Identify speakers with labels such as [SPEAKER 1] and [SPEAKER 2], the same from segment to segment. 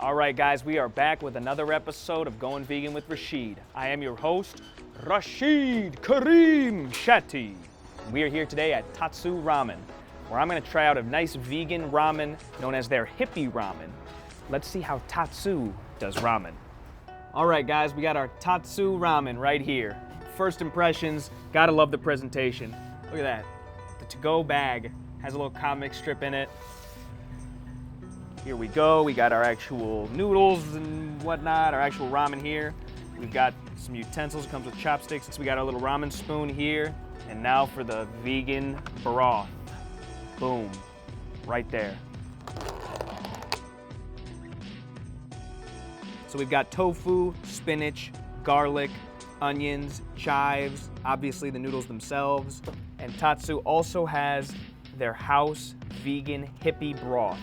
[SPEAKER 1] All right, guys, we are back with another episode of Going Vegan with Rachid. I am your host, Rachid Kareem Shetty. We are here today at Tatsu Ramen, where I'm gonna try out a nice vegan ramen known as their hippie ramen. Let's see how Tatsu does ramen. All right, guys, we got our Tatsu Ramen right here. First impressions, gotta love the presentation. Look at that. The to-go bag has a little comic strip in it. Here we go, we got our actual noodles and whatnot, our actual ramen here. We've got some utensils, comes with chopsticks. So we got our little ramen spoon here. And now for the vegan broth. Boom, right there. So we've got tofu, spinach, garlic, onions, chives, obviously the noodles themselves. And Tatsu also has their house vegan hippie broth.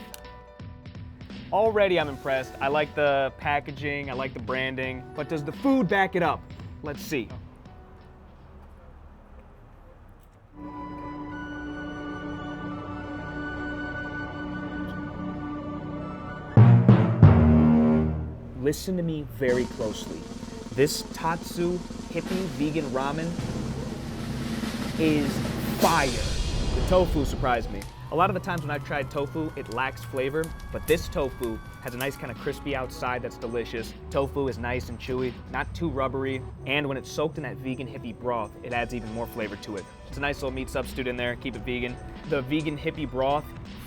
[SPEAKER 1] Already I'm impressed. I like the packaging, I like the branding, but does the food back it up? Let's see. Listen to me very closely. This Tatsu hippie vegan ramen is fire. The tofu surprised me. A lot of the times when I've tried tofu, it lacks flavor, but this tofu has a nice kind of crispy outside that's delicious. Tofu is nice and chewy, not too rubbery, and when it's soaked in that vegan hippie broth, it adds even more flavor to it. It's a nice little meat substitute in there, keep it vegan. The vegan hippie broth,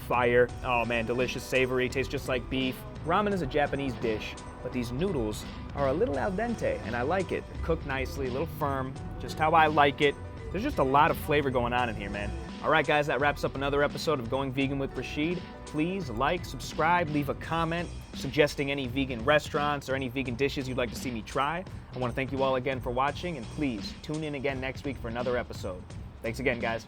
[SPEAKER 1] fire. Oh man, delicious, savory, tastes just like beef. Ramen is a Japanese dish, but these noodles are a little al dente, and I like it. They're cooked nicely, a little firm, just how I like it. There's just a lot of flavor going on in here, man. All right, guys, that wraps up another episode of Going Vegan with Rachid. Please like, subscribe, leave a comment suggesting any vegan restaurants or any vegan dishes you'd like to see me try. I want to thank you all again for watching, and please tune in again next week for another episode. Thanks again, guys.